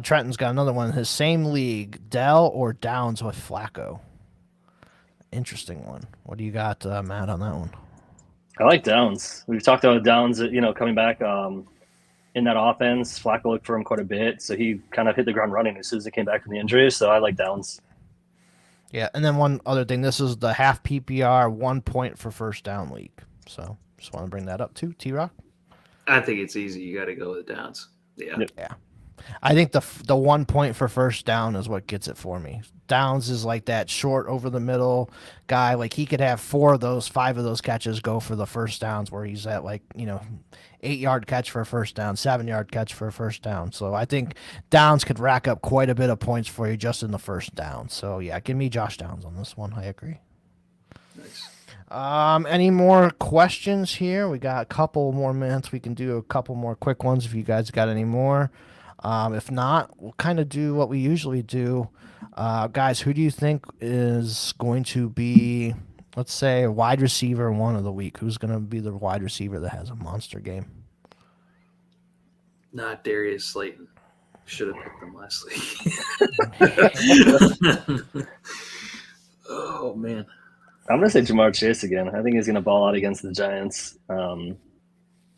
Trenton's got another one in his same league, Dell or Downs with Flacco. Interesting one. What do you got, Matt, on that one? I like Downs. We've talked about Downs, coming back in that offense. Flacco looked for him quite a bit, so he kind of hit the ground running as soon as he came back from the injury. So I like Downs. Yeah, and then one other thing. This is the half PPR 1 point for first down league. So just want to bring that up too. T-Rock? I think it's easy. You got to go with Downs. Yeah. Yep. Yeah. I think the 1 point for first down is what gets it for me. Downs is like that short over the middle guy. Like he could have 5 of those catches go for the first downs, where he's at 8-yard catch for a first down, 7-yard catch for a first down. So I think Downs could rack up quite a bit of points for you just in the first down. So yeah, give me Josh Downs on this one. I agree. Nice. Any more questions here? We got a couple more minutes. We can do a couple more quick ones if you guys got any more. If not, we'll kind of do what we usually do. Guys, who do you think is going to be Let's say wide receiver one of the week. Who's going to be the wide receiver that has a monster game? Not Darius Slayton. Should have picked him last week. Oh, man. I'm going to say Jamar Chase again. I think he's going to ball out against the Giants. I know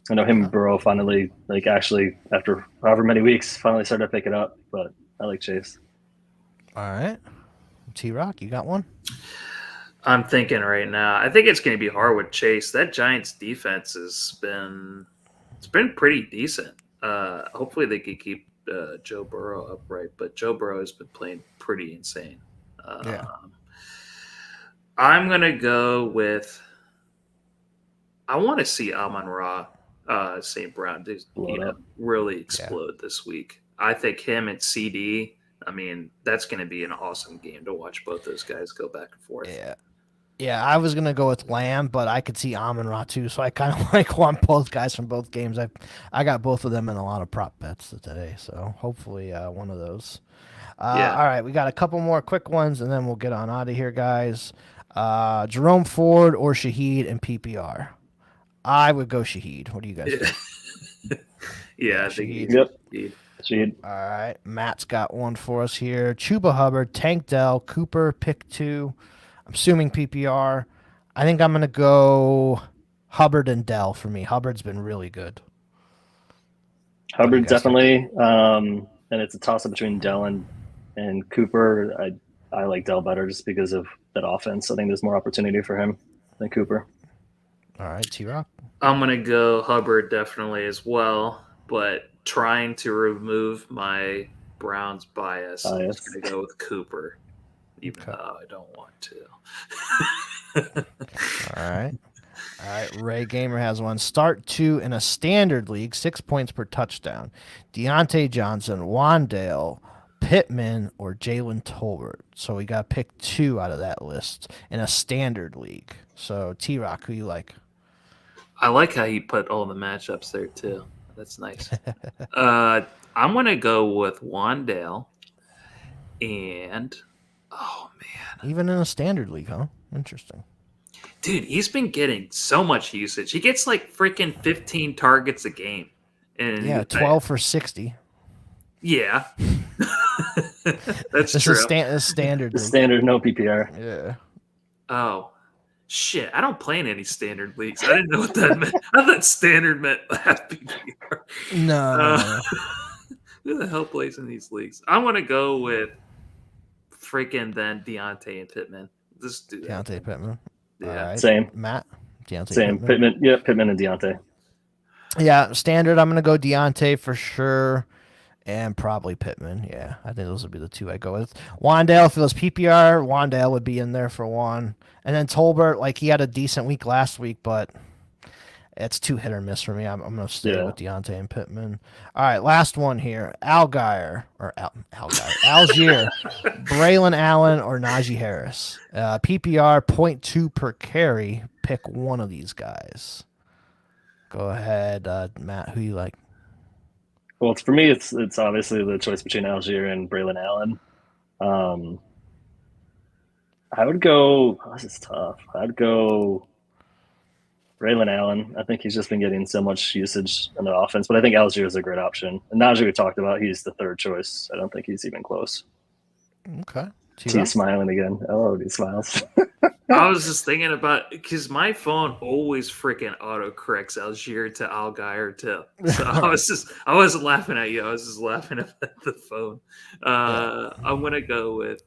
him and Burrow finally, actually, after however many weeks, finally started to pick it up. But I like Chase. All right. T-Rock, you got one? I'm thinking right now. I think it's going to be hard with Chase. That Giants defense has been pretty decent. Hopefully they can keep Joe Burrow upright, but Joe Burrow has been playing pretty insane. Yeah. I'm going to go with – I want to see Amon-Ra St. Brown really explode this week. I think him and CD, I mean, that's going to be an awesome game to watch both those guys go back and forth. Yeah, I was going to go with Lamb, but I could see Amon-Ra too, so I kind of want both guys from both games. I got both of them in a lot of prop bets today, so hopefully one of those. All right, we got a couple more quick ones, and then we'll get on out of here, guys. Jerome Ford or Shaheed in PPR? I would go Shaheed. What do you guys think? Yeah, I think Shaheed. Shaheed. All right, Matt's got one for us here. Chuba Hubbard, Tank Dell, Cooper, pick 2. I'm assuming PPR. I think I'm going to go Hubbard and Dell for me. Hubbard's been really good. Hubbard definitely, and it's a toss-up between Dell and Cooper. I like Dell better just because of that offense. I think there's more opportunity for him than Cooper. All right, T-Rock. I'm going to go Hubbard definitely as well, but trying to remove my Browns bias. I'm just going to go with Cooper, even though I don't want to. All right. Ray Gamer has one. Start 2 in a standard league, 6 points per touchdown. Deontay Johnson, Wandale, Pittman, or Jalen Tolbert. So we got to pick 2 out of that list in a standard league. So T-Rock, who you like? I like how you put all the matchups there too. That's nice. I'm going to go with Wandale and even in a standard league, huh? Interesting. Dude, he's been getting so much usage. He gets like freaking 15 targets a game. And 12 for 60. Yeah. That's true. Standard. The standard, no PPR. Yeah. Oh. Shit, I don't play in any standard leagues. I didn't know what that meant. I thought standard meant half PPR. No. Who the hell plays in these leagues? I want to go with freaking then Deontay and Pittman. Just do that. Deontay Pittman. Yeah. All right. Same. Matt? Deontay Same. Pittman. Yeah, Pittman and Deontay. Yeah, standard. I'm going to go Deontay for sure. And probably Pittman. Yeah, I think those would be the 2 I go with. Wandale, if it was PPR, Wandale would be in there for 1. And then Tolbert, he had a decent week last week, but it's too hit or miss for me. I'm going to stay with Deontay and Pittman. All right, last one here. Algier, Algier, Braylon Allen, or Najee Harris. PPR, 0.2 per carry. Pick one of these guys. Go ahead, Matt. Who you like? Well, for me, it's obviously the choice between Algier and Braylon Allen. I would go. This is tough. I'd go Braylon Allen. I think he's just been getting so much usage in the offense, but I think Algier is a great option. And Najee we talked about, he's the 3rd choice. I don't think he's even close. Okay. He's smiling again. Oh, he smiles. I was just thinking about because my phone always freaking autocorrects Algier to Algier too. So I wasn't laughing at you. I was just laughing at the phone. I'm gonna go with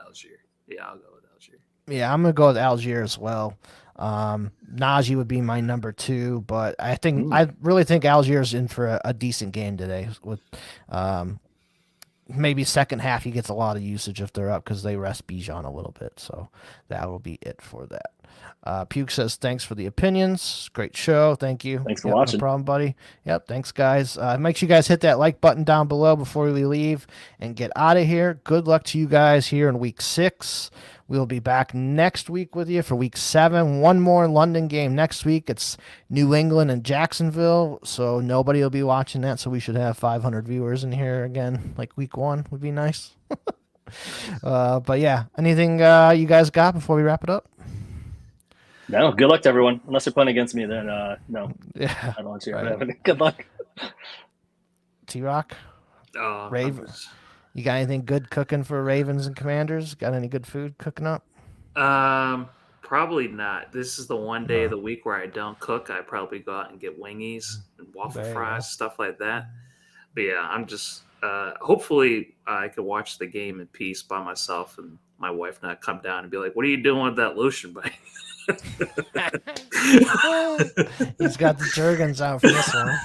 Algier. Yeah, I'll go with Algier. Yeah, I'm gonna go with Algier as well. Najee would be my number 2, but I really think Algier's in for a decent game today. With maybe second half he gets a lot of usage if they're up because they rest Bijan a little bit. So that will be it for that. Puke says thanks for the opinions. Great show. Thank you. Thanks for watching. No problem, buddy. Yep. Thanks, guys. Make sure you guys hit that like button down below before we leave and get out of here. Good luck to you guys here in week 6. We'll be back next week with you for week 7. One more London game next week. It's New England and Jacksonville, so nobody will be watching that, so we should have 500 viewers in here again, like week 1 would be nice. But yeah, anything you guys got before we wrap it up? No, good luck to everyone. Unless they're playing against me, then no, Yeah. I don't want to hear Right. it. Good luck. T-Rock, I'm Raven. just- You got anything good cooking for Ravens and Commanders? Got any good food cooking up? Probably not. This is the one day of the week where I don't cook. I probably go out and get wingies and waffle There you fries, go. stuff like that. But yeah, I'm just hopefully I could watch the game in peace by myself and my wife not come down and be like, "What are you doing with that lotion, buddy?" He's got the Jergens out for this one.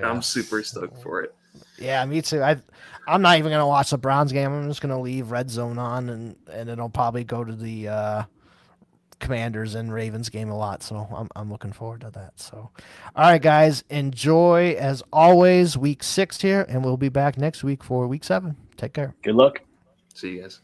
I'm super stoked for it. Yeah, me too. I'm not even gonna watch the Browns game. I'm just gonna leave Red Zone on, and it'll probably go to the Commanders and Ravens game a lot. So I'm looking forward to that. So, all right, guys, enjoy as always Week 6 here, and we'll be back next week for Week 7. Take care. Good luck. See you guys.